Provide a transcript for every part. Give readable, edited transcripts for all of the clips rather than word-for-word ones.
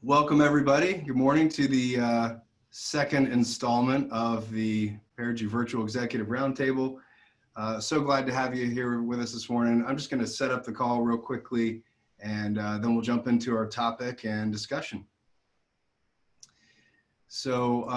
Welcome everybody. Good morning to the second installment of the Perigee Virtual Executive Roundtable. So glad to have you here with us this morning. I'm just going to set up the call real quickly and then we'll jump into our topic and discussion. So,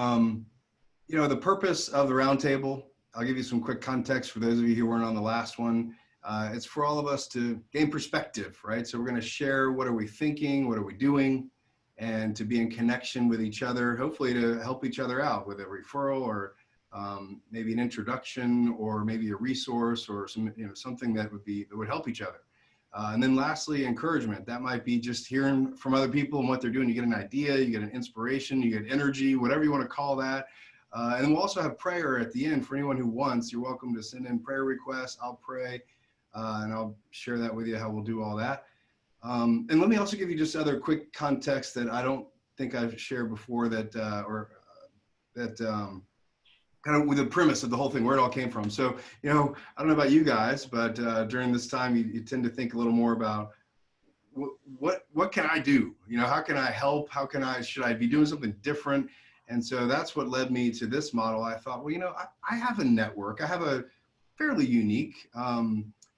the purpose of the roundtable, I'll give you some quick context for those of you who weren't on the last one. It's for all of us to gain perspective, right? So we're going to share what are we thinking, what are we doing, and to be in connection with each other, hopefully to help each other out with a referral or maybe an introduction or maybe a resource or something that would help each other. And then lastly, encouragement. That might be just hearing from other people and what they're doing. You get an idea, you get an inspiration, you get energy, whatever you want to call that. And then we'll also have prayer at the end for anyone who wants. You're welcome to send in prayer requests. I'll pray and I'll share that with you, how we'll do all that. And let me also give you just other quick context that I don't think I've shared before that kind of with the premise of the whole thing, where it all came from. So, I don't know about you guys, but during this time, you tend to think a little more about what can I do? How can I help? Should I be doing something different? And so that's what led me to this model. I thought, well, I have a network. I have a fairly unique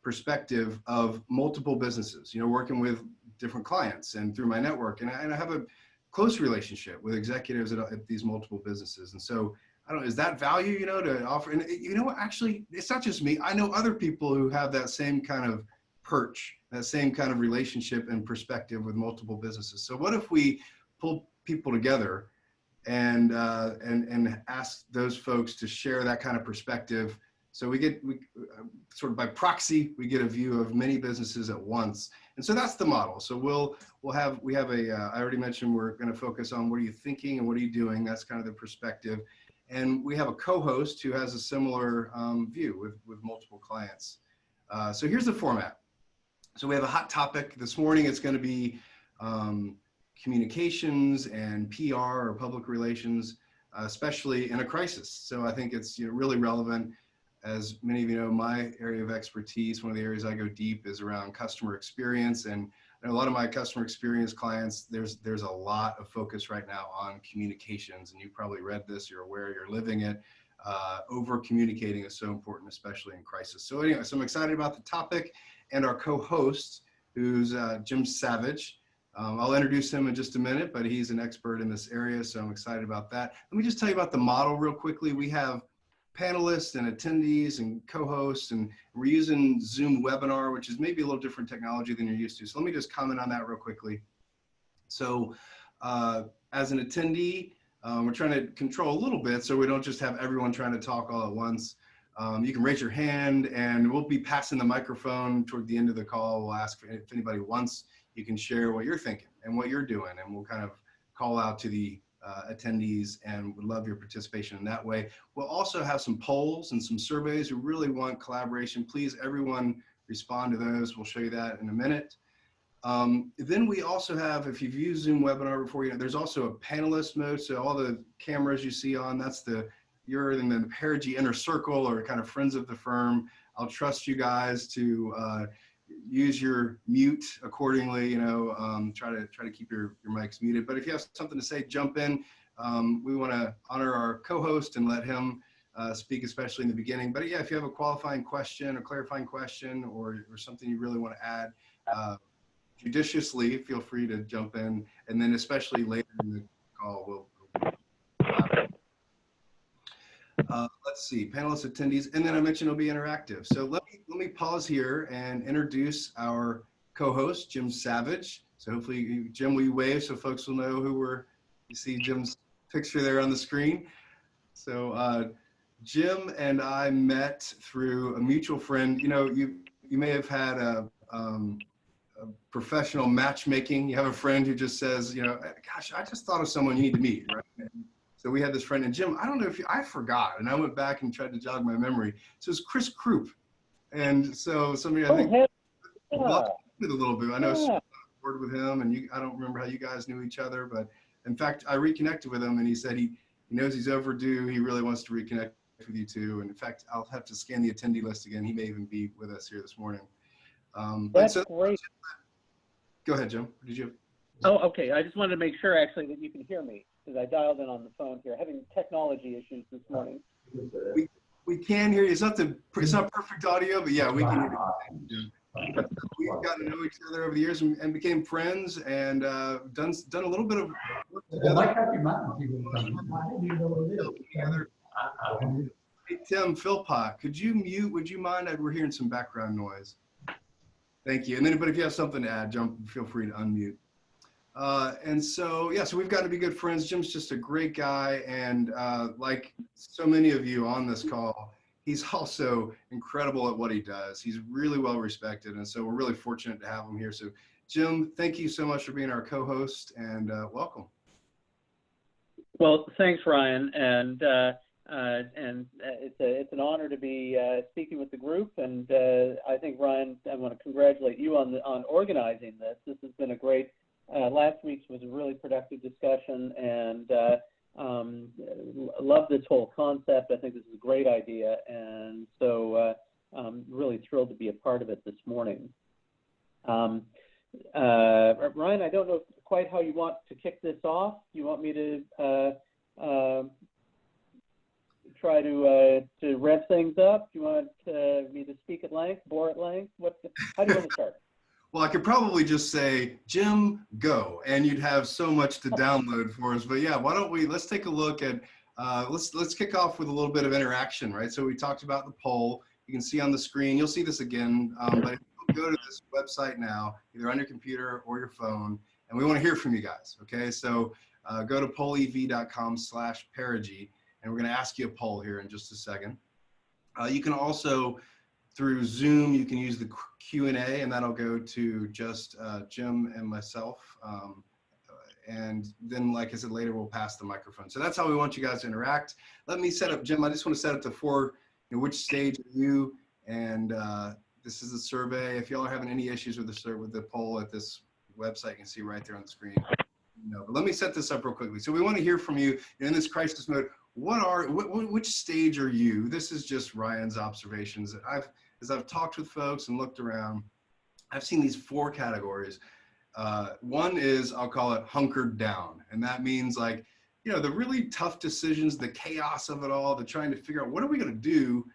perspective of multiple businesses, working with different clients and through my network. And I have a close relationship with executives at these multiple businesses. And so, I don't know, is that value, to offer? And actually, it's not just me. I know other people who have that same kind of perch, that same kind of relationship and perspective with multiple businesses. So what if we pull people together and ask those folks to share that kind of perspective? So we sort of by proxy, we get a view of many businesses at once. And so that's the model. So we have I already mentioned, we're going to focus on what are you thinking and what are you doing? That's kind of the perspective. And we have a co-host who has a similar view with multiple clients. So here's the format. So we have a hot topic this morning. It's going to be communications and PR or public relations, especially in a crisis. So I think it's really relevant. As many of you know, my area of expertise, one of the areas I go deep is around customer experience. And a lot of my customer experience clients, there's a lot of focus right now on communications. And you probably read this, you're aware, you're living it. Over communicating is so important, especially in crisis. So anyway, so I'm excited about the topic and our co-host, who's Jim Savage. I'll introduce him in just a minute, but he's an expert in this area, so I'm excited about that. Let me just tell you about the model real quickly. We have panelists and attendees and co-hosts, and we're using Zoom webinar, which is maybe a little different technology than you're used to. So let me just comment on that real quickly. So as an attendee, we're trying to control a little bit so we don't just have everyone trying to talk all at once. You can raise your hand and we'll be passing the microphone toward the end of the call. We'll ask if anybody wants, you can share what you're thinking and what you're doing, and we'll kind of call out to the attendees and would love your participation in that way. We'll also have some polls and some surveys. We really want collaboration. Please, everyone, respond to those. We'll show you that in a minute. Then we also have, if you've used Zoom webinar before, there's also a panelist mode. So all the cameras you see on, you're in the Perigee inner circle or kind of friends of the firm. I'll trust you guys to use your mute accordingly, try to keep your mics muted. But if you have something to say, jump in. We want to honor our co-host and let him speak, especially in the beginning. But yeah, if you have a qualifying question, a clarifying question, or something you really want to add, judiciously, feel free to jump in. And then especially later in the call, we'll let's see, panelists, attendees, and then I mentioned it'll be interactive. So let me pause here and introduce our co-host, Jim Savage. So hopefully, Jim, will you wave so folks will know you see Jim's picture there on the screen. So Jim and I met through a mutual friend. You may have had a professional matchmaking. You have a friend who just says, gosh, I just thought of someone you need to meet, right? So we had this friend, and Jim, I don't know if I forgot, and I went back and tried to jog my memory. So it's Chris Krupp. And so somebody, I think, a little bit. I know I worked with him, and I don't remember how you guys knew each other, but in fact, I reconnected with him, and he said he knows he's overdue. He really wants to reconnect with you too. And in fact, I'll have to scan the attendee list again. He may even be with us here this morning. That's great. Go ahead, Jim. Did you? Oh, okay. I just wanted to make sure actually that you can hear me because I dialed in on the phone here. Having technology issues this morning. We can hear you. It's not perfect audio, but yeah, we can hear you. We've gotten to know each other over the years and became friends and done a little bit of work together. Hey, Tim, Philpott, could you mute? Would you mind? We're hearing some background noise. Thank you. And then, but if you have something to add, feel free to unmute. And so, yeah, so we've gotten to be good friends. Jim's just a great guy. And like so many of you on this call, he's also incredible at what he does. He's really well respected. And so we're really fortunate to have him here. So Jim, thank you so much for being our co-host and welcome. Well, thanks, Ryan. And it's an honor to be speaking with the group. And I think, Ryan, I want to congratulate you on organizing this. This has been a great, last week's was a really productive discussion, and love this whole concept. I think this is a great idea, and so I'm really thrilled to be a part of it this morning. Ryan, I don't know quite how you want to kick this off. Do you want me to try to rev things up? Do you want me to speak at length, bore at length? How do you want to start? Well, I could probably just say, Jim, go, and you'd have so much to download for us. But yeah, why don't let's take a look at, let's kick off with a little bit of interaction, right? So we talked about the poll. You can see on the screen, you'll see this again, but if you go to this website now, either on your computer or your phone, and we want to hear from you guys, okay? So go to pollev.com/Perigee, and we're going to ask you a poll here in just a second. You can also, through Zoom, you can use the Q&A, and that'll go to just Jim and myself. And then, like I said, later we'll pass the microphone. So that's how we want you guys to interact. Let me set up, Jim, I just want to set up which stage are you? And this is the survey. If y'all are having any issues with the poll at this website, you can see right there on the screen. No, but let me set this up real quickly. So we want to hear from you in this crisis mode. Which stage are you? This is just Ryan's observations. As I've talked with folks and looked around, I've seen these 4 categories. One is, I'll call it hunkered down. And that means like, the really tough decisions, the chaos of it all, the trying to figure out what are we going to do.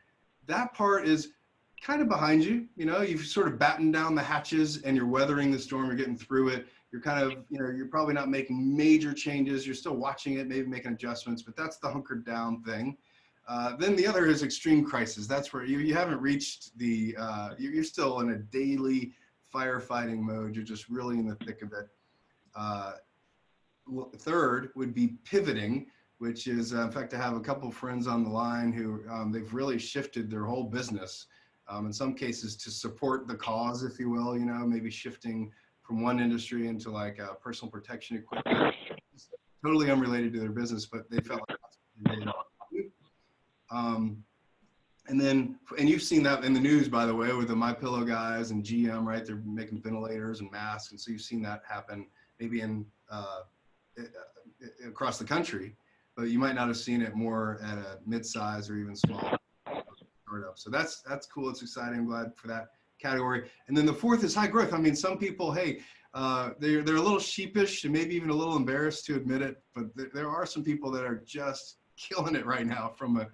That part is kind of behind you. You've sort of battened down the hatches and you're weathering the storm, you're getting through it. You're kind of, you're probably not making major changes. You're still watching it, maybe making adjustments, but that's the hunkered down thing. Then the other is extreme crisis. That's where you haven't reached the, you're still in a daily firefighting mode. You're just really in the thick of it. Third would be pivoting, which is, in fact, I have a couple of friends on the line who they've really shifted their whole business, in some cases to support the cause, if you will, maybe shifting from one industry into like personal protection equipment, totally unrelated to their business, but they felt like that's what they needed. And you've seen that in the news, by the way, with the MyPillow guys and GM, right? They're making ventilators and masks, and so you've seen that happen maybe in across the country, but you might not have seen it more at a mid-size or even small startup. So that's cool. It's exciting. I'm glad for that category. And then the 4th is high growth. I mean, some people, hey, they're a little sheepish and maybe even a little embarrassed to admit it, but there are some people that are just killing it right now from a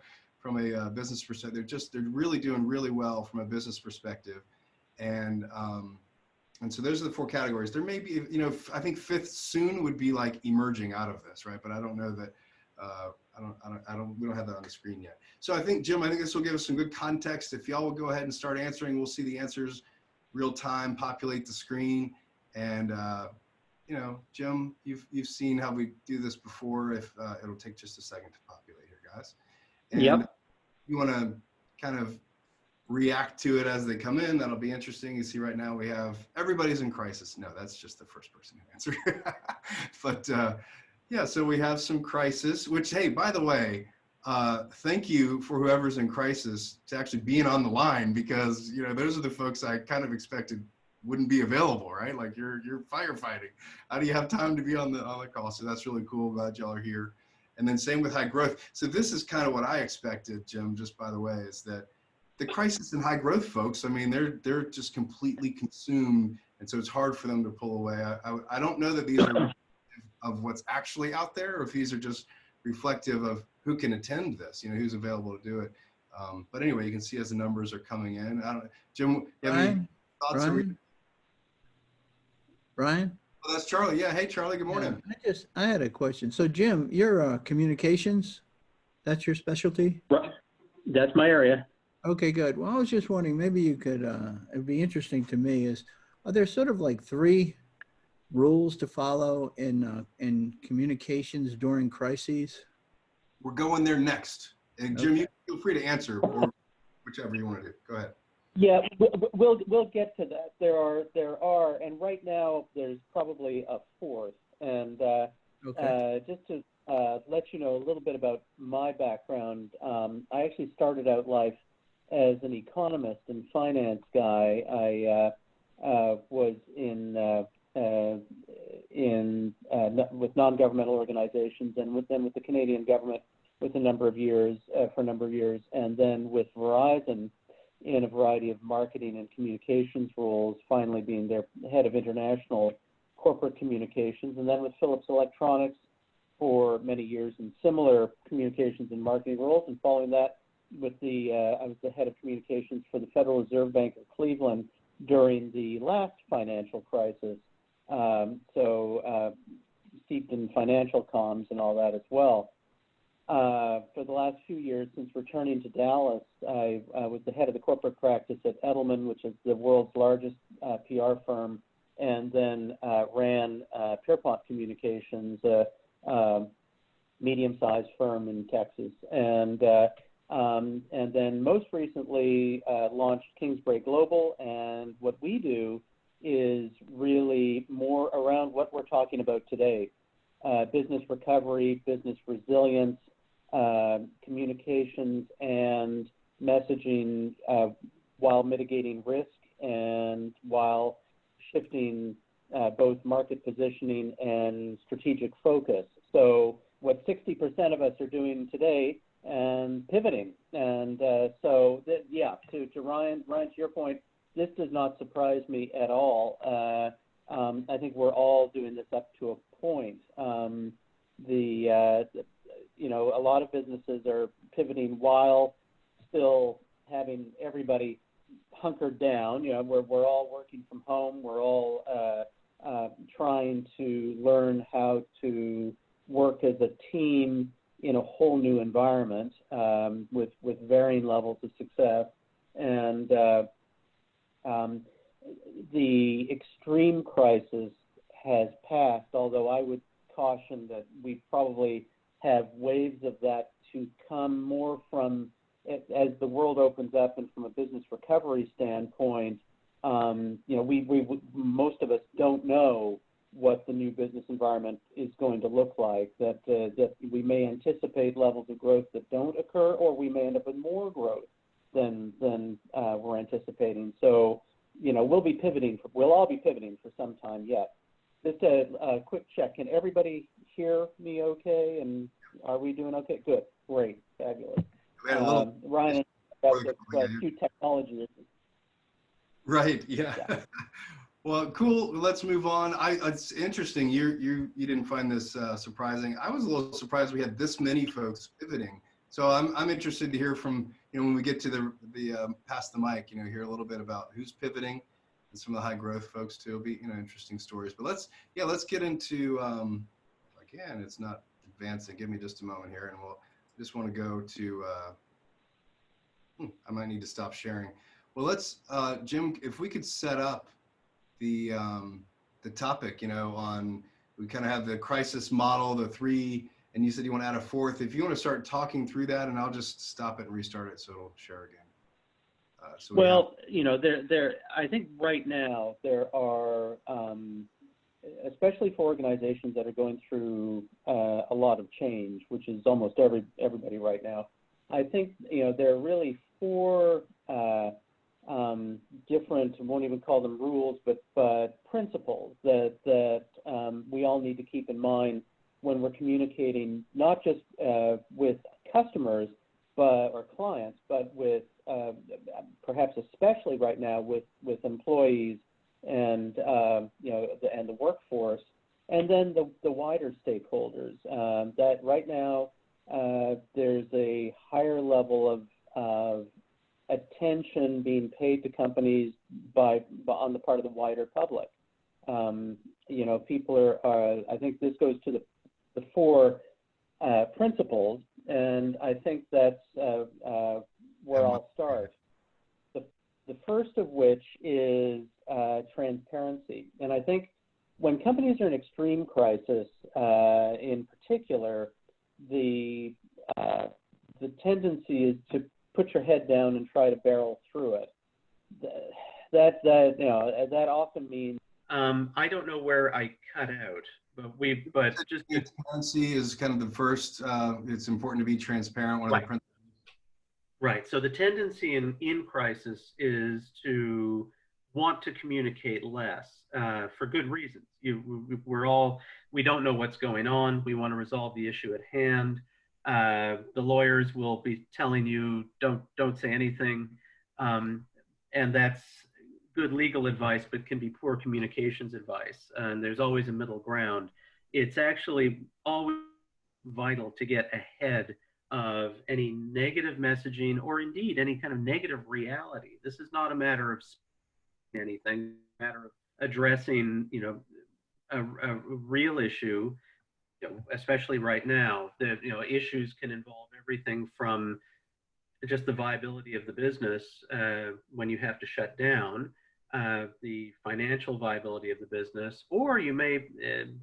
business perspective. They're really doing really well from a business perspective. And so those are the 4 categories. There may be, I think 5th soon would be like emerging out of this, right? But I don't know that, we don't have that on the screen yet. So I think, Jim, this will give us some good context. If y'all will go ahead and start answering, we'll see the answers real time, populate the screen. And, Jim, you've seen how we do this before. If it'll take just a second to populate here, guys. And yep. You want to kind of react to it as they come in. That'll be interesting. You see right now we have everybody's in crisis. No, that's just the first person who answered. But yeah, so we have some crisis, which, hey, by the way, thank you for whoever's in crisis to actually being on the line, because, those are the folks I kind of expected wouldn't be available, right? Like you're firefighting. How do you have time to be on the call? So that's really cool. Glad y'all are here. And then same with high growth. So this is kind of what I expected, Jim, just by the way, is that the crisis and high growth folks, I mean, they're just completely consumed And so it's hard for them to pull away. I don't know that these are of what's actually out there, or if these are just reflective of who can attend this, who's available to do it. But anyway, you can see as the numbers are coming in. I don't know, Jim, you have any thoughts? Brian? Oh, that's Charlie. Yeah. Hey, Charlie. Good morning. Yeah, I had a question. So, Jim, your communications, that's your specialty? Right. That's my area. Okay, good. Well, I was just wondering, maybe you could, it'd be interesting to me are there sort of like 3 rules to follow in communications during crises? We're going there next. And Jim, Okay. you feel free to answer, or whichever you want to do. Go ahead. Yeah, we'll get to that. There are, and right now there's probably a 4th. And just to let you know a little bit about my background, I actually started out life as an economist and finance guy. I was with non-governmental organizations, and with the Canadian government for a number of years, and then with Verizon in a variety of marketing and communications roles, finally being their head of international corporate communications, and then with Philips Electronics for many years in similar communications and marketing roles, and following that I was the head of communications for the Federal Reserve Bank of Cleveland during the last financial crisis. So steeped in financial comms and all that as well. For the last few years, since returning to Dallas, I was the head of the corporate practice at Edelman, which is the world's largest PR firm, and then ran Pierpont Communications, a medium-sized firm in Texas, and then most recently launched Kingsbury Global. And what we do is really more around what we're talking about today: business recovery, business resilience, communications and messaging, while mitigating risk and while shifting both market positioning and strategic focus. So what 60% of us are doing today, and pivoting. And to Ryan, to your point, this does not surprise me at all. I think we're all doing this up to a point. A lot of businesses are pivoting while still having everybody hunkered down. We're all working from home. We're all trying to learn how to work as a team in a whole new environment, with varying levels of success. And the extreme crisis has passed, although I would caution that we probably have waves of that to come more from, as the world opens up and from a business recovery standpoint. We most of us don't know what the new business environment is going to look like, that we may anticipate levels of growth that don't occur, or we may end up with more growth than we're anticipating. So, we'll all be pivoting for some time yet. Just a quick check. Can everybody hear me okay? And are we doing okay? Good. Great. Fabulous. Ryan, that was a few technology issues. Right. Yeah. Well, cool. Let's move on. It's interesting. You didn't find this surprising. I was a little surprised we had this many folks pivoting. So I'm interested to hear from, when we get to the pass the mic, hear a little bit about who's pivoting and some of the high growth folks too. It'll be, interesting stories. But let's get into, again, it's not advancing. Give me just a moment here, and we'll just want to go to, I might need to stop sharing. Well, let's, Jim, if we could set up the topic, we kind of have the crisis model, the 3, and you said you want to add a 4th. If you want to start talking through that, and I'll just stop it and restart it so it'll share again. I think right now there are, especially for organizations that are going through a lot of change, which is almost everybody right now. I think there are really 4 different, I won't even call them rules, but principles that we all need to keep in mind when we're communicating, not just with customers or clients, but with perhaps especially right now with employees and and the workforce, and then the wider stakeholders. That right now there's a higher level of attention being paid to companies on the part of the wider public. People are. I think this goes to the four principles, and I think that's where I'll start. The first of which is transparency, and I think when companies are in extreme crisis, in particular, the tendency is to put your head down and try to barrel through it. That often means. I don't know where I cut out, but just transparency is kind of the first. It's important to be transparent. One of the principles. Right. So the tendency in crisis is to want to communicate less for good reasons. We don't know what's going on. We want to resolve the issue at hand. The lawyers will be telling you don't say anything, and that's good legal advice, but can be poor communications advice. And there's always a middle ground. It's actually always vital to get ahead of any negative messaging or indeed any kind of negative reality. This is not a matter of anything, a matter of addressing, a real issue, especially right now. The issues can involve everything from just the viability of the business when you have to shut down, the financial viability of the business, or you may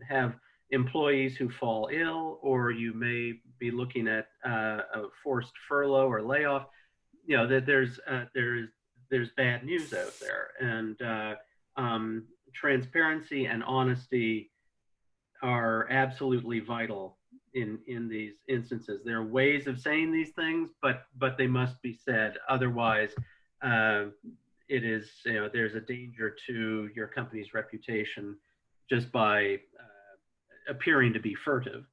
have employees who fall ill, or you may be looking at a forced furlough or layoff. That there's bad news out there, and transparency and honesty are absolutely vital in these instances. There are ways of saying these things, but they must be said. Otherwise, it is there's a danger to your company's reputation just by appearing to be furtive.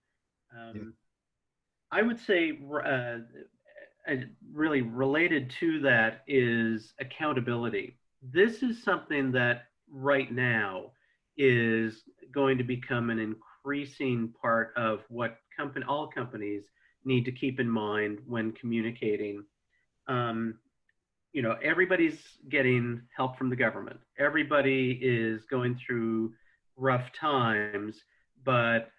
I would say really related to that is accountability. This is something that right now is going to become an increasing part of what all companies need to keep in mind when communicating. Everybody's getting help from the government. Everybody is going through rough times, but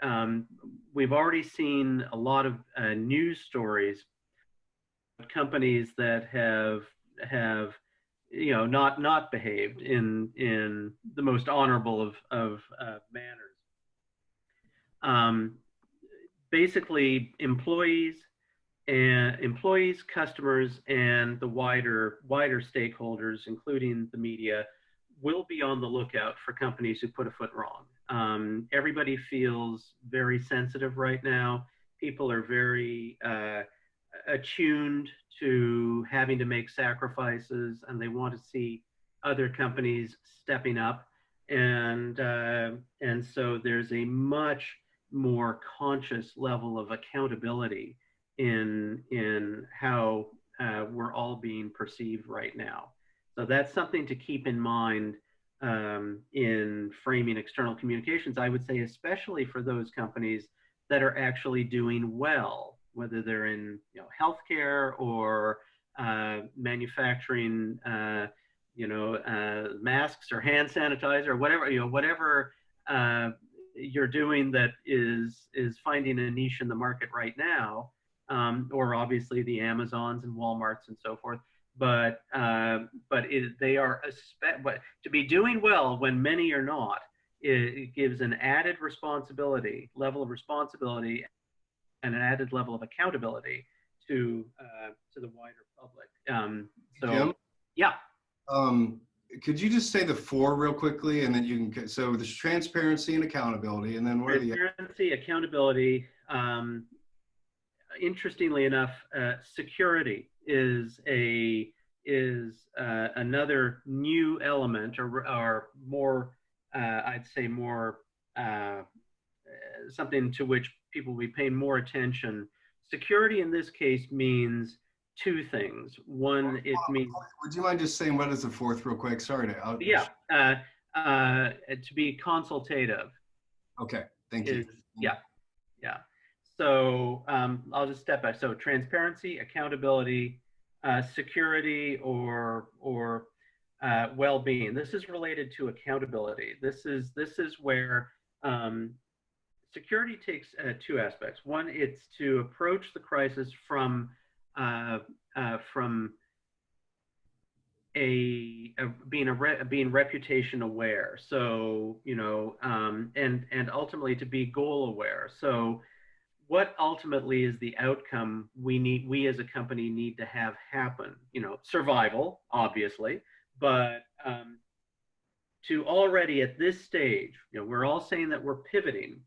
we've already seen a lot of news stories of companies that have not behaved in the most honorable of manners. Basically, employees, customers, and the wider stakeholders, including the media, will be on the lookout for companies who put a foot wrong. Everybody feels very sensitive right now. People are very attuned to having to make sacrifices, and they want to see other companies stepping up. And so there's a much more conscious level of accountability in how we're all being perceived right now. So that's something to keep in mind in framing external communications. I would say, especially for those companies that are actually doing well, whether they're in healthcare or manufacturing, masks or hand sanitizer or whatever you're doing that is finding a niche in the market right now, or obviously the Amazons and Walmarts and so forth. But they are to be doing well when many are not. It gives an added level of responsibility, and an added level of accountability to the wider public. Jim? Yeah. Could you just say the four real quickly, and then you can. So there's transparency and accouanother, and then what are the transparency, accountability. Interestingly enough, security is another new element, or more, I'd say more something to which people will be paying more attention. Security in this case means two things. One, it means. Would you mind just saying what is the fourth real quick? Sorry to out. Yeah. to be consultative. Okay, thank you. Yeah, yeah. So I'll just step back. So transparency, accountability, security, or well-being. This is related to accountability. This is where security takes two aspects. One, it's to approach the crisis from uh, from being reputation aware. So and ultimately to be goal aware. So what ultimately is the outcome we as a company need to have happen? Survival, obviously, but to already at this stage, we're all saying that we're pivoting.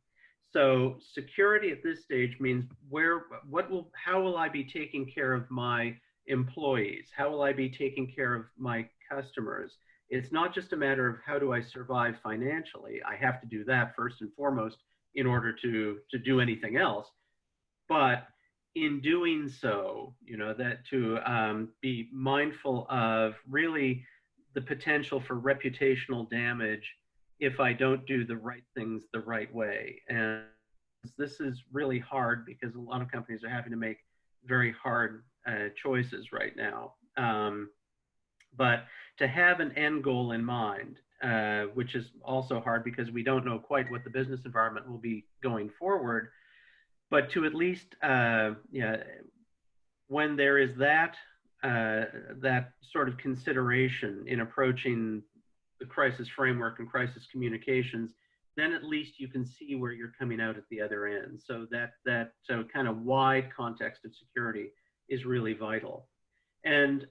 So security at this stage means how will I be taking care of my employees? How will I be taking care of my customers? It's not just a matter of how do I survive financially. I have to do that first and foremost in order to do anything else. But in doing so, that to be mindful of really the potential for reputational damage if I don't do the right things the right way. And this is really hard because a lot of companies are having to make very hard choices right now. But to have an end goal in mind, which is also hard because we don't know quite what the business environment will be going forward, but to at least, when there is that sort of consideration in approaching the crisis framework and crisis communications, then at least you can see where you're coming out at the other end. So that kind of wide context of security is really vital. And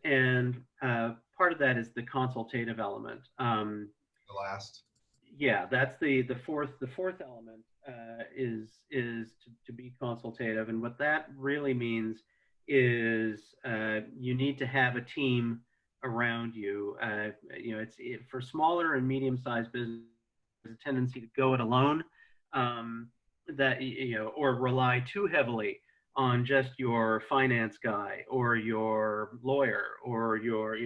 part of that is the consultative element. The last. Yeah, that's the fourth element is to be consultative, and what that really means is you need to have a team around you. For smaller and medium-sized business, there's a tendency to go it alone, or rely too heavily on just your finance guy or your lawyer or your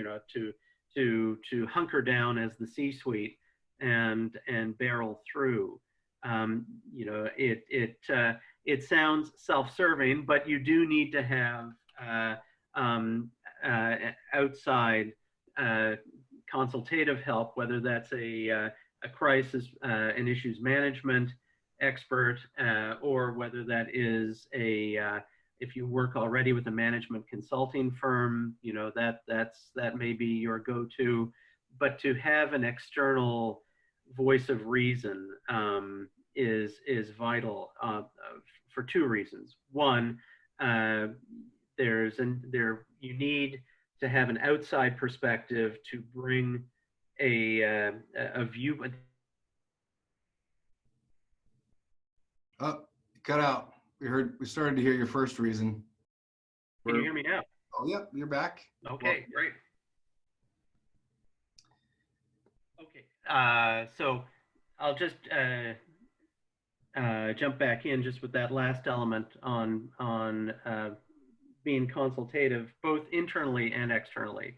to hunker down as the C-suite and barrel through. It sounds self-serving, but you do need to have outside consultative help, whether that's a crisis and issues management expert, or whether that is if you work already with a management consulting firm, that may be your go-to. But to have an external voice of reason is vital for two reasons. One, you need to have an outside perspective to bring a view. Oh, cut out. We started to hear your first reason. Can you hear me now? Oh, yep, you're back. Okay, great. Okay, so I'll just jump back in just with that last element on being consultative, both internally and externally.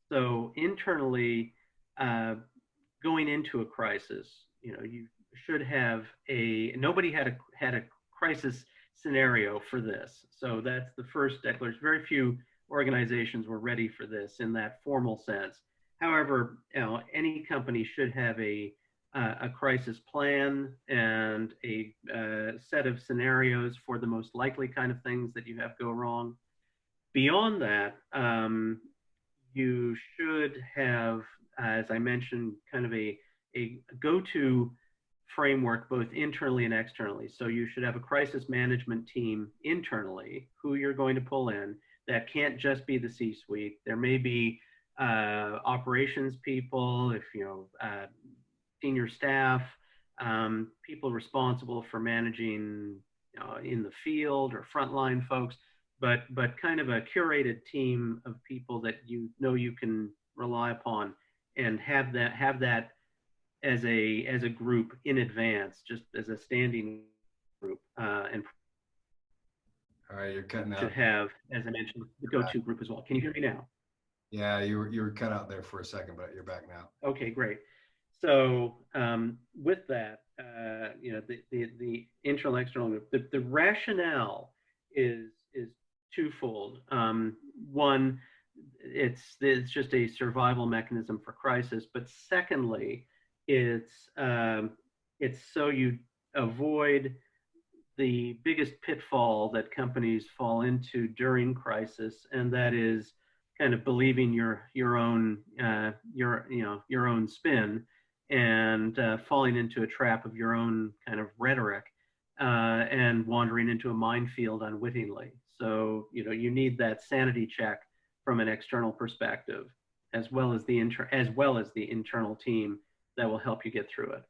So internally, going into a crisis, you should have nobody had a crisis scenario for this. So that's the first declaration. Very few organizations were ready for this in that formal sense. However, any company should have a crisis plan and a set of scenarios for the most likely kind of things that you have go wrong. Beyond that, you should have, as I mentioned, kind of a go-to framework both internally and externally. So you should have a crisis management team internally who you're going to pull in. That can't just be the C-suite. There may be operations people, senior staff, people responsible for managing in the field or frontline folks, but kind of a curated team of people that you can rely upon, and have that as a group in advance, just as a standing group, and all right, you're cutting out. Should have, as I mentioned, the go-to group as well. Can you hear me now? Yeah, you were cut out there for a second, but you're back now. Okay, great. So with that, you know, the internal external, the rationale is twofold. One, it's just a survival mechanism for crisis, but secondly, it's so you avoid the biggest pitfall that companies fall into during crisis, and that is kind of believing your own your own spin, and falling into a trap of your own kind of rhetoric, and wandering into a minefield unwittingly. So you need that sanity check from an external perspective, as well as the internal team that will help you get through it.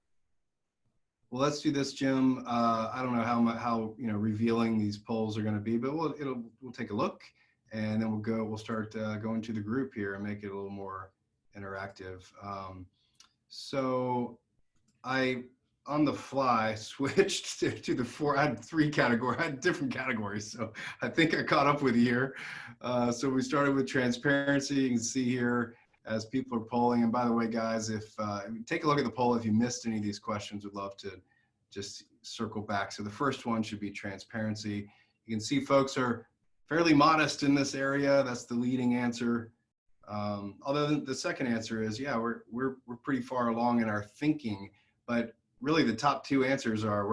Well, let's do this, Jim. I don't know how revealing these polls are going to be, but we'll take a look, and then we'll start going to the group here and make it a little more interactive. So I, on the fly, switched to the four. I had different categories, so I think I caught up with you here. So we started with transparency. You can see here as people are polling. And by the way, guys, if take a look at the poll, if you missed any of these questions, we'd love to just circle back. So the first one should be transparency. You can see folks are fairly modest in this area. That's the leading answer. Although the second answer is, yeah, we're pretty far along in our thinking, but really the top two answers are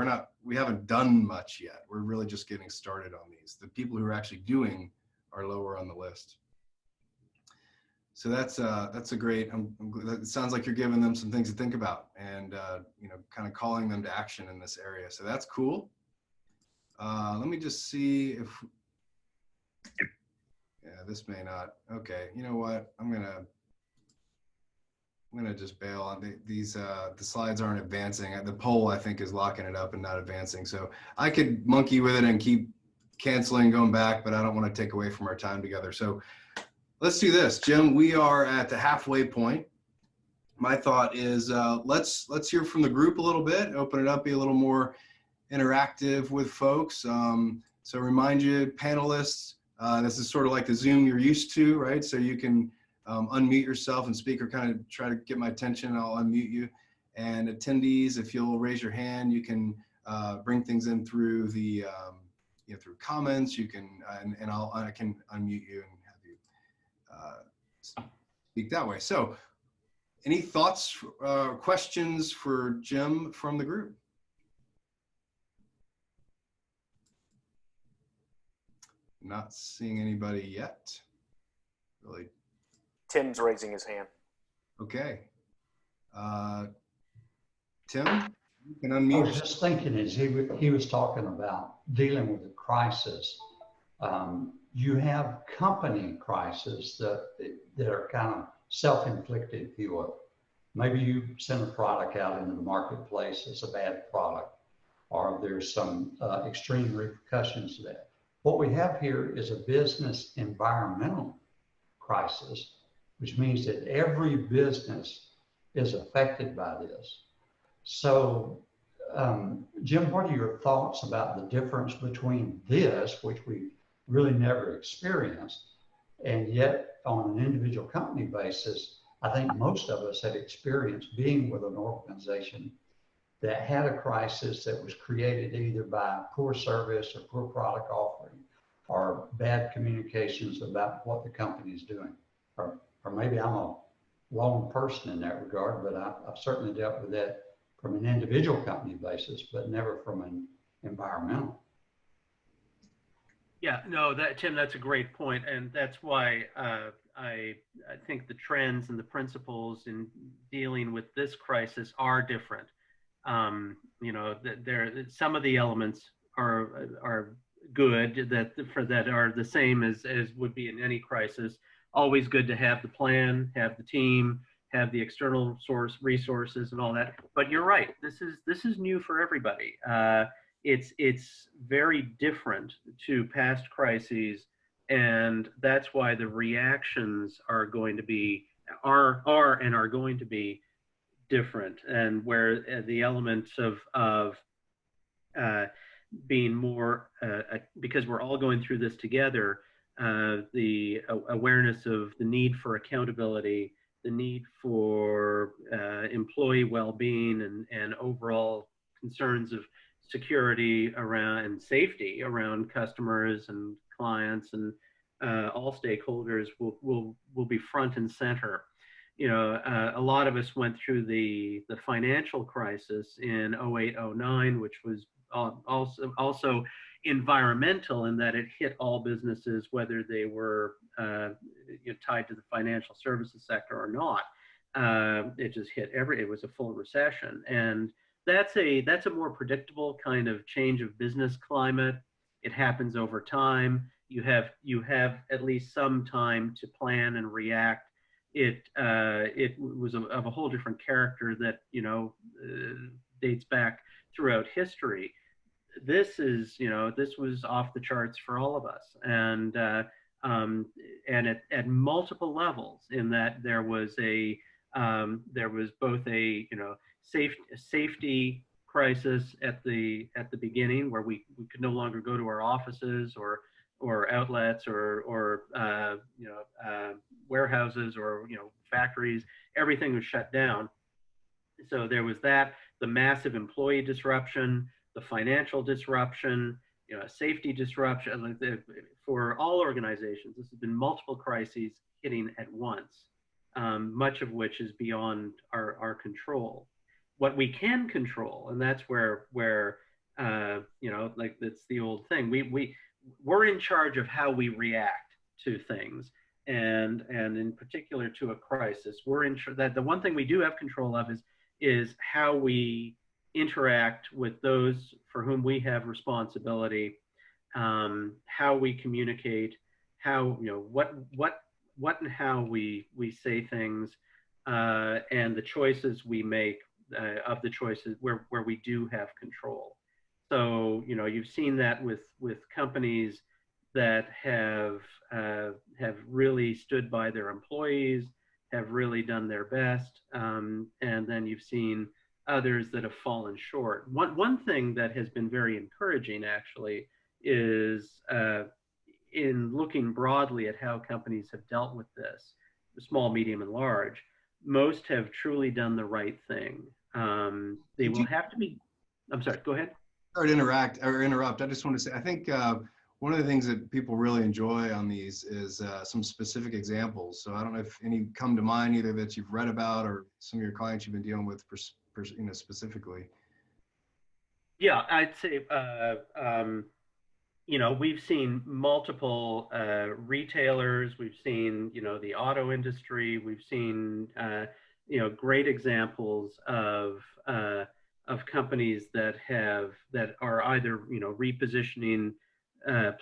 we haven't done much yet. We're really just getting started on these. The people who are actually doing are lower on the list. So that's a great. It sounds like you're giving them some things to think about, and kind of calling them to action in this area. So that's cool. Let me just see if. Yeah, this may not. Okay, you know what? I'm gonna just bail on these. The slides aren't advancing. The poll, I think, is locking it up and not advancing. So I could monkey with it and keep canceling, going back, but I don't want to take away from our time together. So let's do this, Jim. We are at the halfway point. My thought is let's hear from the group a little bit, open it up, be a little more interactive with folks. So remind you, panelists, this is sort of like the Zoom you're used to, right? So you can unmute yourself and speak, or kind of try to get my attention, I'll unmute you. And attendees, if you'll raise your hand, you can bring things in through the through comments. You can and I can unmute you and speak that way. So any thoughts, questions for Jim from the group? Not seeing anybody yet, really. Tim's raising his hand. Okay. Tim, you can unmute. I was just thinking as he was talking about dealing with the crisis, you have company crises that are kind of self-inflicted, if you will. Maybe you send a product out into the marketplace, it's a bad product, or there's some extreme repercussions to that. What we have here is a business environmental crisis, which means that every business is affected by this. So, Jim, what are your thoughts about the difference between this, which we really never experienced, and yet on an individual company basis, I think most of us have experienced being with an organization that had a crisis that was created either by poor service or poor product offering or bad communications about what the company is doing. Or maybe I'm a lone person in that regard, but I've certainly dealt with that from an individual company basis, but never from an environmental. Yeah, no, Tim, that's a great point, and that's why I think the trends and the principles in dealing with this crisis are different. Some of the elements are good that are the same as would be in any crisis. Always good to have the plan, have the team, have the external resources and all that. But you're right. This is new for everybody. It's very different to past crises, and that's why the reactions are going to be different, and where the elements of being more because we're all going through this together, the awareness of the need for accountability, the need for employee well-being and overall concerns of security around and safety around customers and clients and all stakeholders will be front and center. You know, a lot of us went through the financial crisis in 08, 09, which was also environmental in that it hit all businesses, whether they were tied to the financial services sector or not. It just hit it was a full recession. And that's a more predictable kind of change of business climate. It happens over time. You have at least some time to plan and react. It was of a whole different character that dates back throughout history. This was off the charts for all of us, and at multiple levels. In that there was both a safety crisis at the beginning, where we could no longer go to our offices or outlets or warehouses or factories. Everything was shut down. So there was that, the massive employee disruption, the financial disruption, safety disruption. For all organizations, this has been multiple crises hitting at once, much of which is beyond our control. What we can control, and that's where that's the old thing. We're in charge of how we react to things, and in particular to a crisis. We're in that the one thing we do have control of is how we interact with those for whom we have responsibility, how we communicate, how what and how we say things, and the choices we make of the choices where we do have control. So you've seen that with companies that have really stood by their employees, have really done their best, and then you've seen others that have fallen short. One thing that has been very encouraging actually is in looking broadly at how companies have dealt with this, small, medium, and large, most have truly done the right thing. They will have to be, I'm sorry, go ahead. Sorry to interrupt. I just want to say, I think one of the things that people really enjoy on these is some specific examples. So I don't know if any come to mind, either that you've read about or some of your clients you've been dealing with specifically. Yeah, I'd say, we've seen multiple retailers. We've seen, the auto industry. We've seen, great examples of companies that are either, repositioning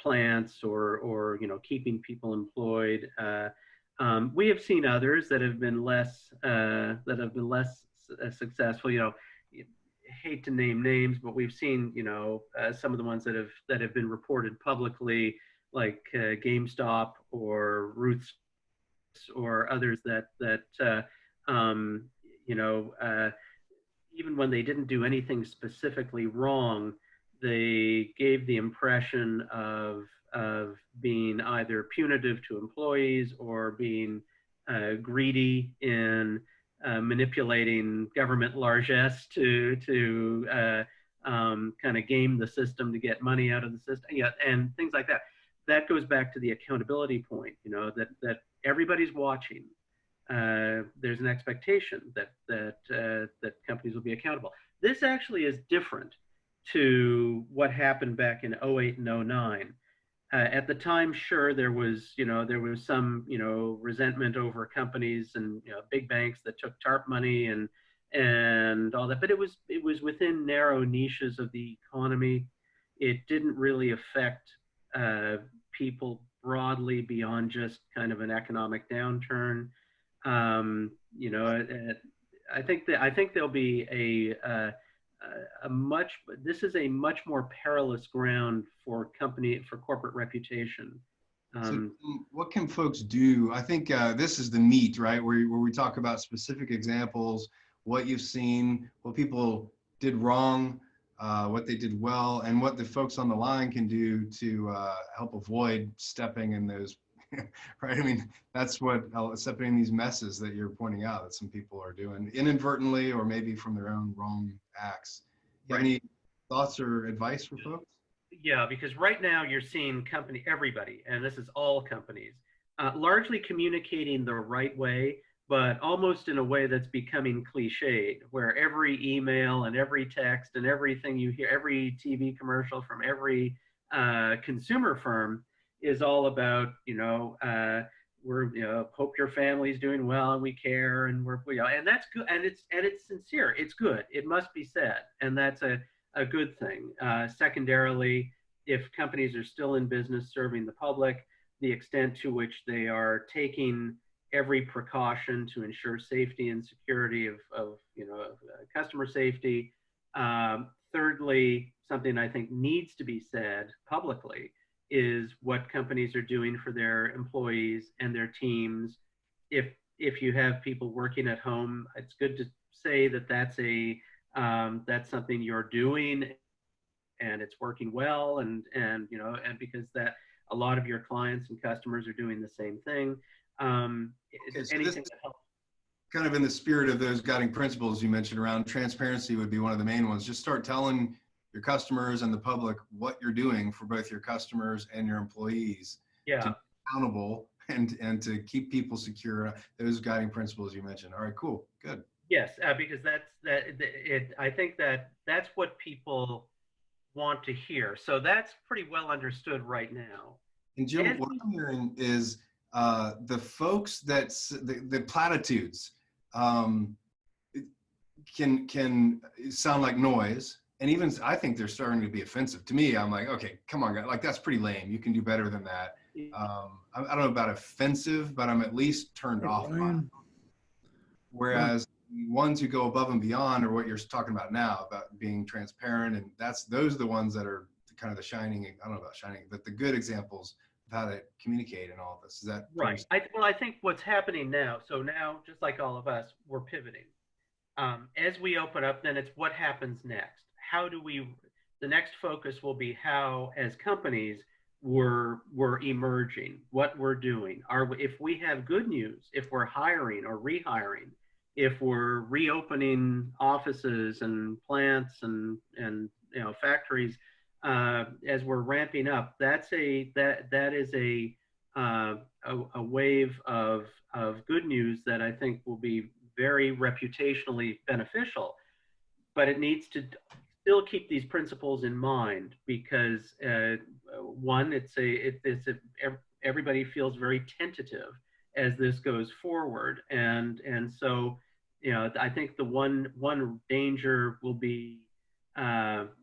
plants or keeping people employed. We have seen others that have been less successful. Hate to name names, but we've seen some of the ones that have been reported publicly, like GameStop or Roots or others that even when they didn't do anything specifically wrong, they gave the impression of being either punitive to employees or being greedy in manipulating government largesse to kind of game the system to get money out of the system, and things like that. That goes back to the accountability point, that everybody's watching. There's an expectation that companies will be accountable. This actually is different to what happened back in 08 and 09. At the time, sure, there was some, resentment over companies and, big banks that took TARP money and all that, but it was within narrow niches of the economy. It didn't really affect people broadly beyond just kind of an economic downturn. I think there'll be this is a much more perilous ground for corporate reputation. So what can folks do? I think this is the meat, right? Where we talk about specific examples, what you've seen, what people did wrong, what they did well, and what the folks on the line can do to help avoid stepping in those right? I mean, that's what separating these messes that you're pointing out that some people are doing inadvertently or maybe from their own wrong acts. You have any thoughts or advice for folks? Yeah, because right now you're seeing everybody, and this is all companies, largely communicating the right way, but almost in a way that's becoming cliched, where every email and every text and everything you hear, every TV commercial from every consumer firm is all about, we're, hope your family's doing well and we care and and that's good, and it's sincere, it's good, it must be said, and that's a good thing. Secondarily, if companies are still in business serving the public, the extent to which they are taking every precaution to ensure safety and security of customer safety. Thirdly, something I think needs to be said publicly is what companies are doing for their employees and their teams. If you have people working at home, it's good to say that that's something you're doing and it's working well, and because that a lot of your clients and customers are doing the same thing. Okay, so anything that helps. Kind of in the spirit of those guiding principles you mentioned around transparency would be one of the main ones. Just start telling your customers and the public what you're doing for both your customers and your employees. Yeah. To be accountable and to keep people secure. Those guiding principles you mentioned. All right, cool, good. Yes, because I think that's what people want to hear. So that's pretty well understood right now. And Jim, what I'm hearing is the folks the platitudes can sound like noise, and even I think they're starting to be offensive to me. I'm like, okay, come on, guys, like that's pretty lame. You can do better than that. I don't know about offensive, but I'm at least turned off by it. Whereas ones who go above and beyond are what you're talking about now, about being transparent, and those are the ones that are kind of the shining, I don't know about shining, but the good examples of how to communicate and all of this. Is that right? I think what's happening now, so now, just like all of us, we're pivoting. As we open up, then it's what happens next. The next focus will be how, as companies, we're emerging, what we're doing. If we have good news, if we're hiring or rehiring, if we're reopening offices and plants and factories, as we're ramping up, that is a wave of good news that I think will be very reputationally beneficial. But it needs to still keep these principles in mind, because one, everybody feels very tentative as this goes forward, and so I think the one danger will be,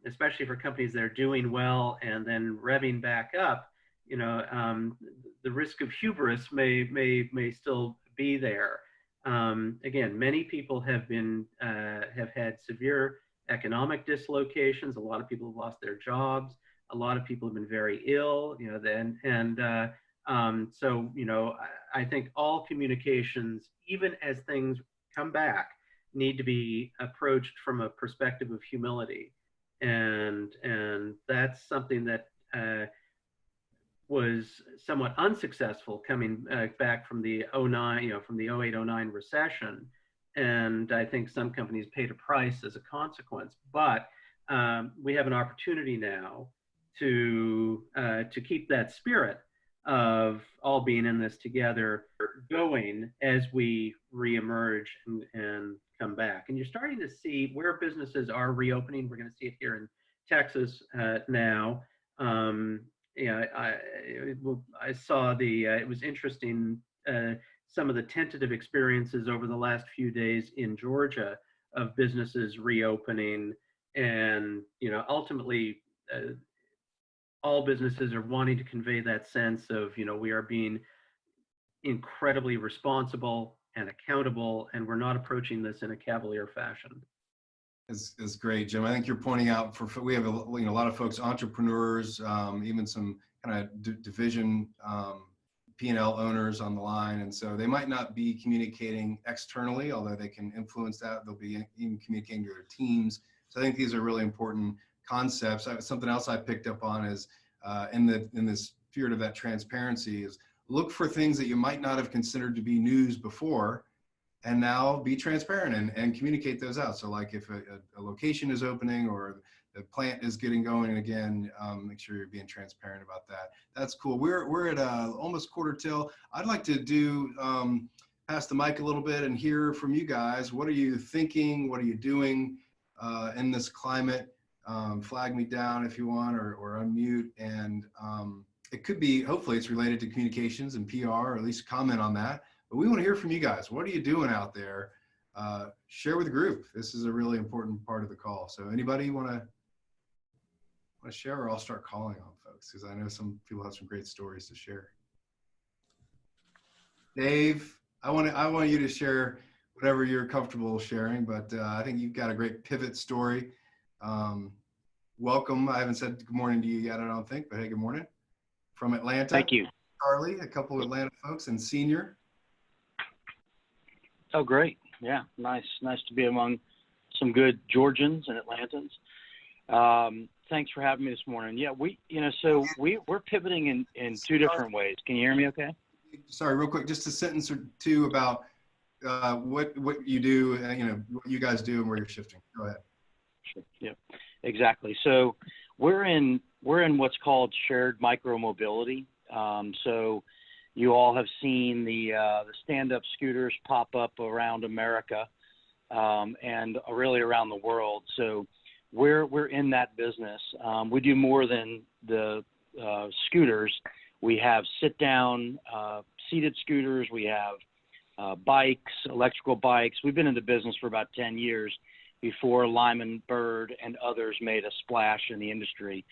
especially for companies that are doing well and then revving back up, the risk of hubris may still be there. Again, many people have had severe economic dislocations. A lot of people have lost their jobs. A lot of people have been very ill. So I think all communications, even as things come back, need to be approached from a perspective of humility, and that's something that was somewhat unsuccessful coming back from the 08-09 recession, and I think some companies paid a price as a consequence. But we have an opportunity now to keep that spirit of all being in this together going as we reemerge and come back. And you're starting to see where businesses are reopening. We're going to see it here in Texas now. I saw it was interesting, some of the tentative experiences over the last few days in Georgia of businesses reopening, and ultimately all businesses are wanting to convey that sense of we are being incredibly responsible and accountable, and we're not approaching this in a cavalier fashion. Is great, Jim. I think you're pointing out we have a lot of folks, entrepreneurs, even some kind of division P&L owners on the line, and so they might not be communicating externally, although they can influence that. They'll be even communicating to their teams. So I think these are really important concepts. Something else I picked up on is in the spirit of that transparency is look for things that you might not have considered to be news before, and now be transparent and communicate those out. So like if a location is opening or the plant is getting going again, make sure you're being transparent about that. That's cool. We're at almost quarter till. I'd like to do pass the mic a little bit and hear from you guys. What are you thinking? What are you doing in this climate? Flag me down if you want, or unmute. And it could be, hopefully it's related to communications and PR, or at least comment on that. But we want to hear from you guys. What are you doing out there? Share with the group. This is a really important part of the call. So anybody want to share, or I'll start calling on folks, because I know some people have some great stories to share. Dave, I want you to share whatever you're comfortable sharing, but I think you've got a great pivot story. Welcome. I haven't said good morning to you yet, I don't think, but hey, good morning. From Atlanta. Thank you. Charlie, a couple of Atlanta folks, and Senior. Oh, great. Yeah, nice to be among some good Georgians and Atlantans. Thanks for having me this morning. Yeah, we're pivoting in two different ways. Can you hear me okay? Sorry, real quick, just a sentence or two about what you do, what you guys do and where you're shifting. Go ahead. Sure. Yeah, exactly. So we're in what's called shared micromobility. So you all have seen the stand-up scooters pop up around America and really around the world. So we're in that business. We do more than the scooters. We have sit-down seated scooters. We have bikes, electrical bikes. We've been in the business for about 10 years before Lyman Bird and others made a splash in the industry.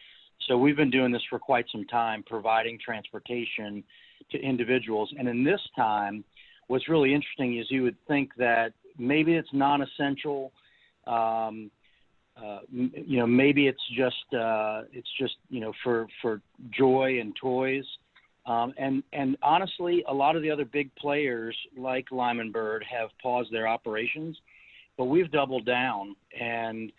So we've been doing this for quite some time, providing transportation to individuals. And in this time, what's really interesting is you would think that maybe it's non-essential. Maybe it's just for joy and toys. And honestly, a lot of the other big players like Lyman Bird have paused their operations, but we've doubled down, and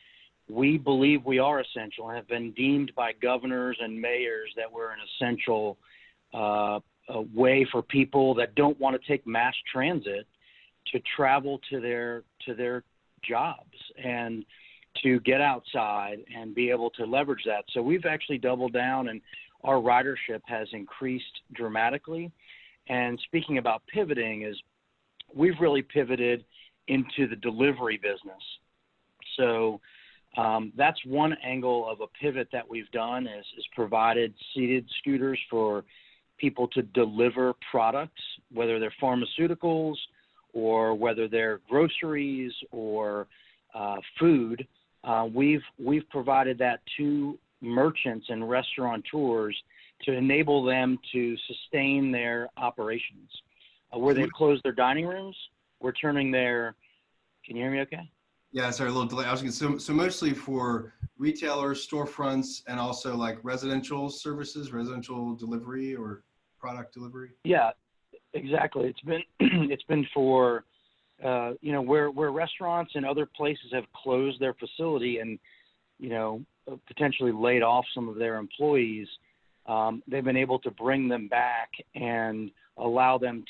we believe we are essential and have been deemed by governors and mayors that we're an essential way for people that don't want to take mass transit to travel to their jobs and to get outside and be able to leverage that. So we've actually doubled down, and our ridership has increased dramatically. And speaking about pivoting, is we've really pivoted into the delivery business. So that's one angle of a pivot that we've done is provided seated scooters for people to deliver products, whether they're pharmaceuticals or whether they're groceries or food. We've provided that to merchants and restaurateurs to enable them to sustain their operations. Where they've closed their dining rooms, we're turning their, can you hear me okay? Yeah, sorry, a little delay. I was going to so mostly for retailers, storefronts, and also like residential services, residential delivery or product delivery. Yeah, exactly. It's been for where restaurants and other places have closed their facility and potentially laid off some of their employees. They've been able to bring them back and allow them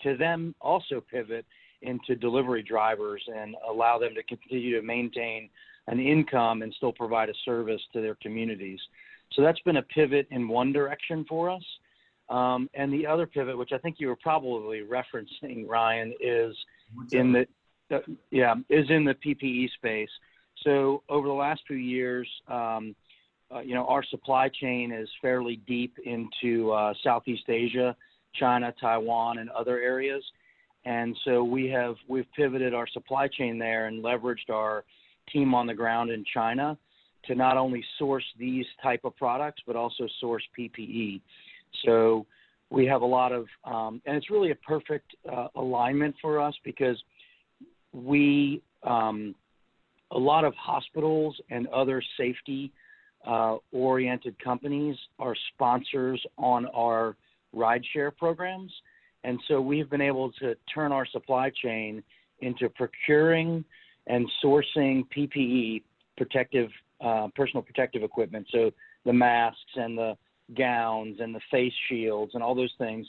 to them also pivot into delivery drivers and allow them to continue to maintain an income and still provide a service to their communities. So that's been a pivot in one direction for us. And the other pivot, which I think you were probably referencing, Ryan, is in the PPE space. So over the last few years, our supply chain is fairly deep into Southeast Asia, China, Taiwan, and other areas. And so we've pivoted our supply chain there and leveraged our team on the ground in China to not only source these type of products, but also source PPE. So we have a lot of, and it's really a perfect alignment for us because a lot of hospitals and other safety oriented companies are sponsors on our rideshare programs. And so we've been able to turn our supply chain into procuring and sourcing PPE, personal protective equipment. So the masks and the gowns and the face shields and all those things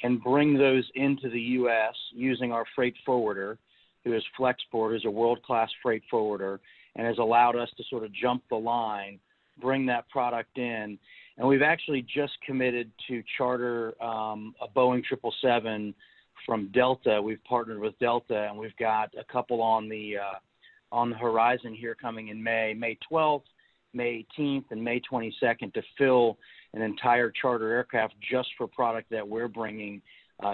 and bring those into the U.S. using our freight forwarder, who is Flexport, who's a world-class freight forwarder, and has allowed us to sort of jump the line, bring that product in. And we've actually just committed to charter a Boeing 777 from Delta. We've partnered with Delta, and we've got a couple on the horizon here coming in May 12th, May 18th, and May 22nd to fill an entire charter aircraft just for product that we're bringing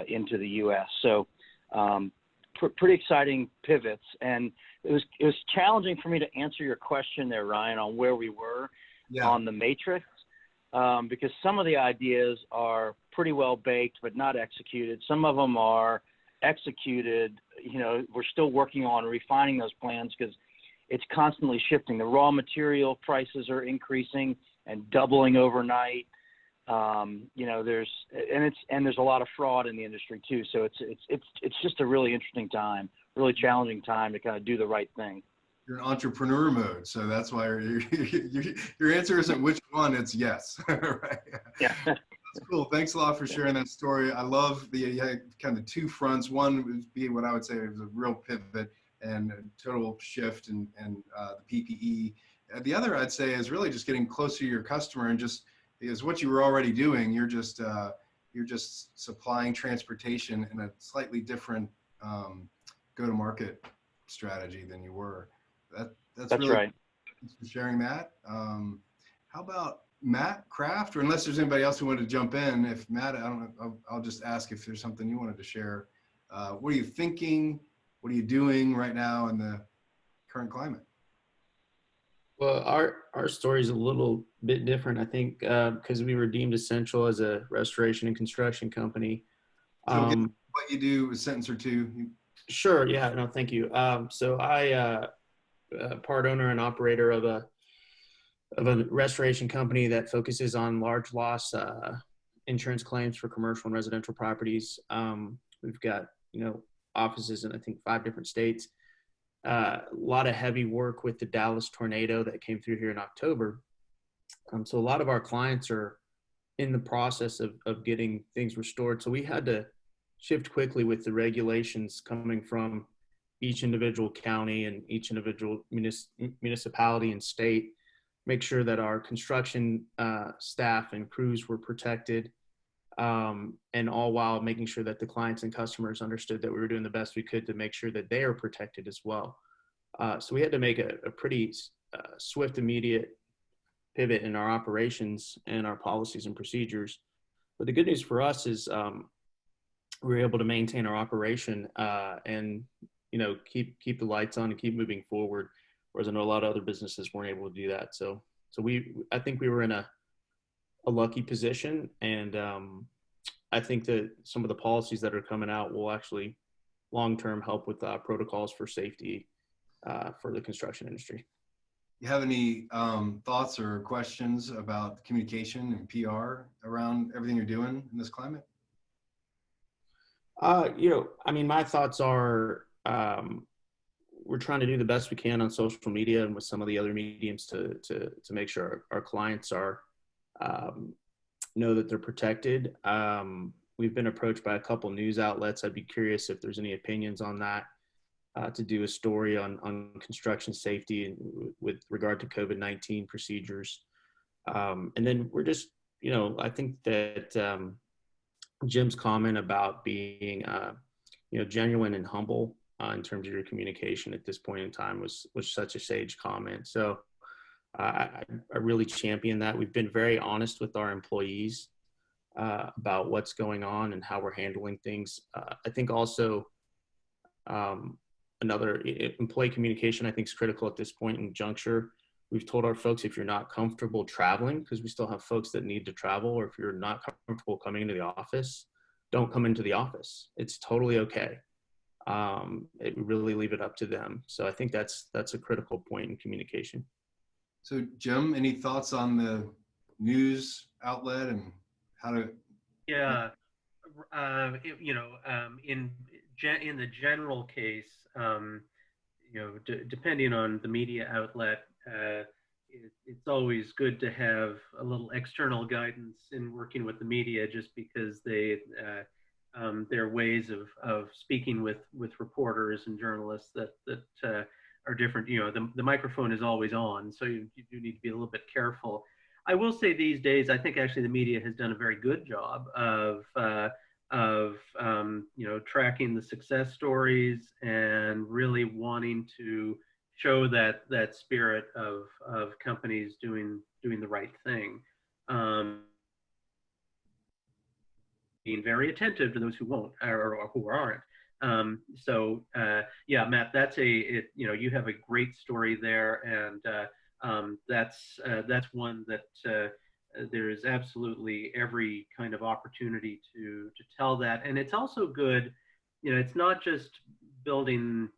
into the U.S. So pretty exciting pivots. And it was challenging for me to answer your question there, Ryan, on where we were on the matrix, because some of the ideas are pretty well baked but not executed. Some of them are executed. You know, we're still working on refining those plans because it's constantly shifting. The raw material prices are increasing and doubling overnight. You know, there's a lot of fraud in the industry too. So it's just a really interesting time, really challenging time to kind of do the right thing. You're in entrepreneur mode, so that's why your answer isn't which one, it's yes. Right? Yeah. That's cool. Thanks a lot for sharing that story. I love the kind of two fronts. One would be what I would say was a real pivot and a total shift in the PPE. The other I'd say is really just getting closer to your customer, and just because what you were already doing, you're just supplying transportation in a slightly different go-to-market strategy than you were. That's really right. Thanks for sharing that. How about Matt Kraft, or unless there's anybody else who wanted to jump in? If Matt, I don't know, I'll just ask if there's something you wanted to share. What are you thinking? What are you doing right now in the current climate? Well, our story is a little bit different, I think, because we were deemed essential as a restoration and construction company. So what you do, a sentence or two. Sure. Yeah. No, thank you. So I part owner and operator of a restoration company that focuses on large loss insurance claims for commercial and residential properties. We've got offices in I think 5 different states. A lot of heavy work with the Dallas tornado that came through here in October. So a lot of our clients are in the process of getting things restored. So we had to shift quickly with the regulations coming from each individual county and each individual municipality and state, make sure that our construction staff and crews were protected, and all while making sure that the clients and customers understood that we were doing the best we could to make sure that they are protected as well. So we had to make a pretty swift, immediate pivot in our operations and our policies and procedures. But the good news for us is we were able to maintain our operation and keep the lights on and keep moving forward, whereas I know a lot of other businesses weren't able to do that. So I think we were in a lucky position, and I think that some of the policies that are coming out will actually long-term help with protocols for safety for the construction industry. You have any thoughts or questions about communication and PR around everything you're doing in this climate? My thoughts are we're trying to do the best we can on social media and with some of the other mediums to make sure our clients are know that they're protected. We've been approached by a couple news outlets. I'd be curious if there's any opinions on that, to do a story on construction safety and with regard to COVID-19 procedures. And then we're just, I think that Jim's comment about being, genuine and humble in terms of your communication at this point in time was such a sage comment. So I really champion that. We've been very honest with our employees about what's going on and how we're handling things. I think also another employee communication, I think, is critical at this point in juncture. We've told our folks, if you're not comfortable traveling, because we still have folks that need to travel, or if you're not comfortable coming into the office, don't come into the office. It's totally okay. We really leave it up to them. So I think that's a critical point in communication. So Jim, any thoughts on the news outlet and how to? Yeah, in the general case, depending on the media outlet, it's always good to have a little external guidance in working with the media, just because they their ways of speaking with reporters and journalists that are different. You know, the microphone is always on, so you do need to be a little bit careful. I will say these days, I think actually the media has done a very good job of tracking the success stories and really wanting to show that spirit of companies doing the right thing. Being very attentive to those who won't or who aren't. Yeah, Matt, you have a great story there, and that's one that there is absolutely every kind of opportunity to tell that. And it's also good, you know, it's not just building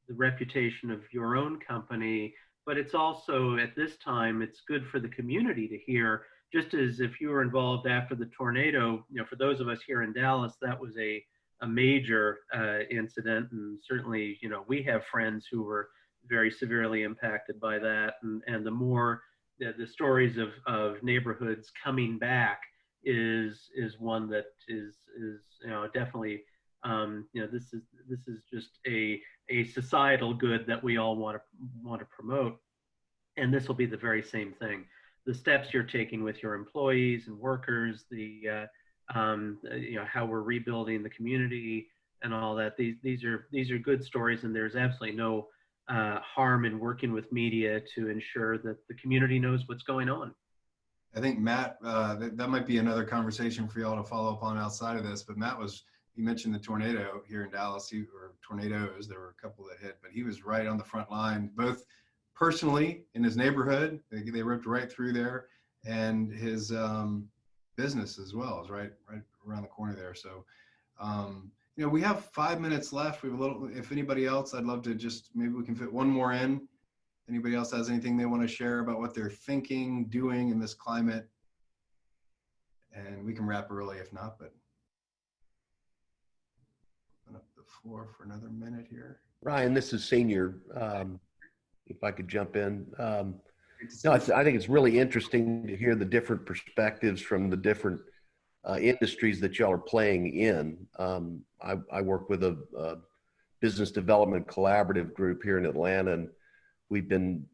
the reputation of your own company, but it's also, at this time, it's good for the community to hear, just as if you were involved after the tornado, you know, for those of us here in Dallas, that was a major incident. And certainly, you know, we have friends who were very severely impacted by that. And the more the stories of neighborhoods coming back is one that is you know, definitely, you know, this is just a societal good that we all want to promote. And this will be the very same thing. The steps you're taking with your employees and workers, you know, how we're rebuilding the community and all that. These are good stories, and there's absolutely no harm in working with media to ensure that the community knows what's going on. I think Matt, that might be another conversation for y'all to follow up on outside of this. But Matt you mentioned the tornado here in Dallas, or tornadoes. There were a couple that hit, but he was right on the front line, both personally in his neighborhood. They ripped right through there, and his business as well is right around the corner there. So, you know, we have 5 minutes left. We have a little, if anybody else, I'd love to just, maybe we can fit one more in. Anybody else has anything they want to share about what they're thinking, doing in this climate? And we can wrap early if not, but open up the floor for another minute here. Ryan, this is Senior. If I could jump in. No, I think it's really interesting to hear the different perspectives from the different industries that y'all are playing in. I work with a business development collaborative group here in Atlanta, and we've been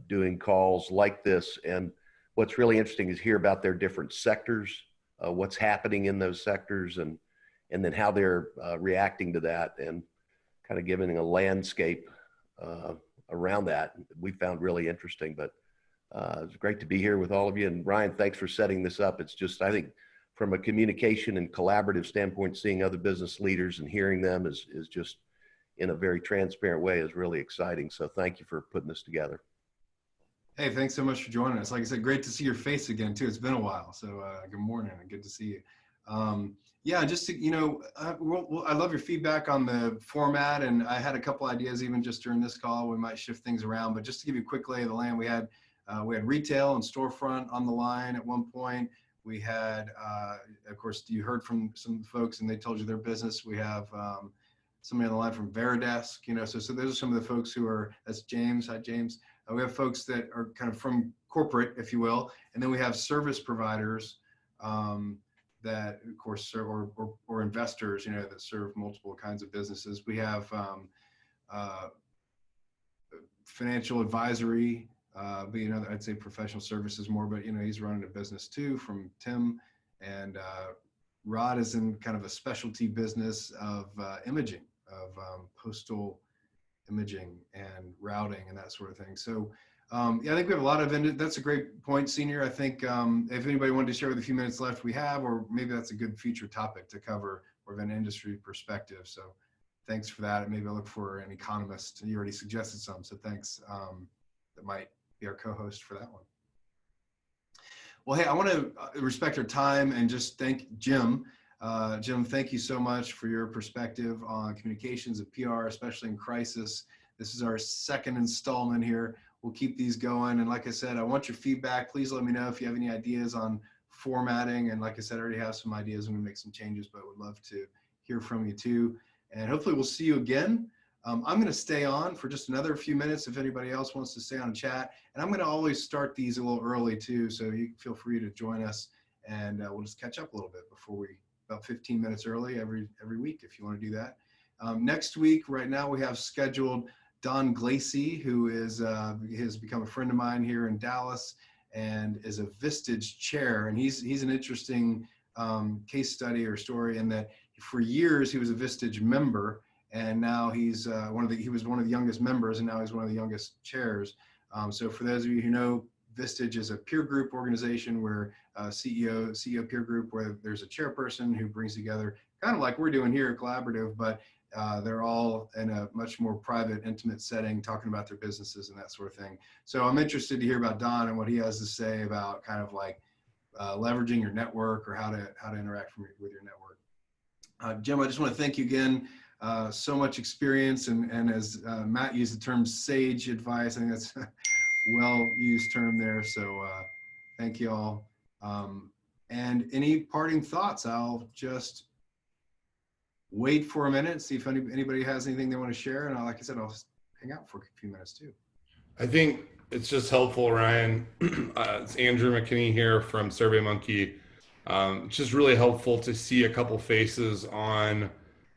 doing calls like this. And what's really interesting is hear about their different sectors, what's happening in those sectors, and then how they're reacting to that, and kind of giving a landscape around that. We found really interesting, but it's great to be here with all of you. And Ryan, thanks for setting this up. It's just, I think from a communication and collaborative standpoint, seeing other business leaders and hearing them is just in a very transparent way is really exciting. So thank you for putting this together. Hey, thanks so much for joining us. Like I said, great to see your face again too. It's been a while. So good morning and good to see you. Yeah, just to, you know, I love your feedback on the format, and I had a couple ideas even just during this call. We might shift things around, but just to give you a quick lay of the land, we had retail and storefront on the line at one point. We had, of course, you heard from some folks and they told you their business. We have somebody on the line from Veridesk, you know, so those are some of the folks who are, that's James. Hi, James. We have folks that are kind of from corporate, if you will, and then we have service providers that, of course, serve, or investors, you know, that serve multiple kinds of businesses. We have financial advisory, but, you know, I'd say professional services more, but, you know, he's running a business too, from Tim. And Rod is in kind of a specialty business of imaging, of postal imaging and routing and that sort of thing. So yeah, I think we have a lot of, that's a great point, Senior. I think if anybody wanted to share with a few minutes left we have, or maybe that's a good future topic to cover, or of an industry perspective. So thanks for that. And maybe I'll look for an economist. You already suggested some, so thanks. That might be our co-host for that one. Well, hey, I want to respect our time and just thank Jim. Jim, thank you so much for your perspective on communications and PR, especially in crisis. This is our second installment here. We'll keep these going. And like I said, I want your feedback. Please let me know if you have any ideas on formatting. And like I said, I already have some ideas. I'm going to make some changes, but would love to hear from you too. And hopefully we'll see you again. I'm going to stay on for just another few minutes if anybody else wants to stay on and chat. And I'm going to always start these a little early too, so you feel free to join us, and we'll just catch up a little bit before we about 15 minutes early every week if you want to do that. Next week, right now, we have scheduled Don Glacy, who has become a friend of mine here in Dallas and is a Vistage chair. And he's an interesting case study or story in that for years he was a Vistage member, and now he was one of the youngest members, and now he's one of the youngest chairs. So for those of you who know, Vistage is a peer group organization where CEO peer group, where there's a chairperson who brings together, kind of like we're doing here, collaborative, but they're all in a much more private, intimate setting, talking about their businesses and that sort of thing. So I'm interested to hear about Don and what he has to say about kind of like leveraging your network or how to interact with your network. Jim, I just want to thank you again. So much experience, and as Matt used the term sage advice, I think that's a well-used term there. So thank you all. And any parting thoughts? I'll just wait for a minute, see if anybody has anything they want to share. And like I said, I'll hang out for a few minutes too. I think it's just helpful, Ryan. It's Andrew McKinney here from SurveyMonkey. It's just really helpful to see a couple faces on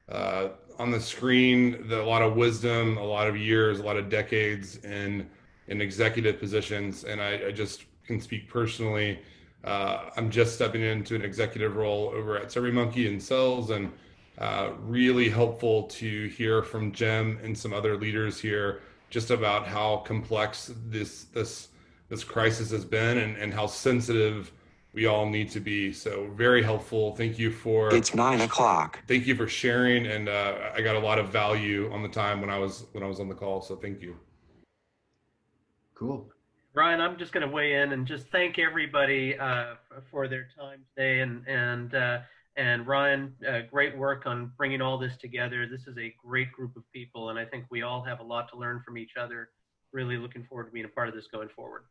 the screen, a lot of wisdom, a lot of years, a lot of decades in executive positions. And I just can speak personally. I'm just stepping into an executive role over at SurveyMonkey in sales, and really helpful to hear from Jim and some other leaders here just about how complex this crisis has been, and how sensitive we all need to be. So very helpful. Thank you for. It's 9 o'clock. Thank you for sharing, and I got a lot of value on the time when I was on the call. So thank you. Cool. Ryan, I'm just going to weigh in and just thank everybody for their time today, and Ryan, great work on bringing all this together. This is a great group of people, and I think we all have a lot to learn from each other. Really looking forward to being a part of this going forward.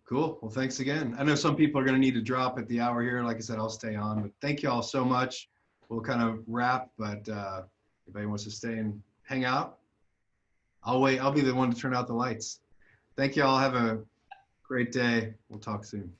Cool. Well, thanks again. I know some people are going to need to drop at the hour here. Like I said, I'll stay on, but thank you all so much. We'll kind of wrap, but if anybody wants to stay and hang out, I'll wait. I'll be the one to turn out the lights. Thank you all. Have a great day. We'll talk soon.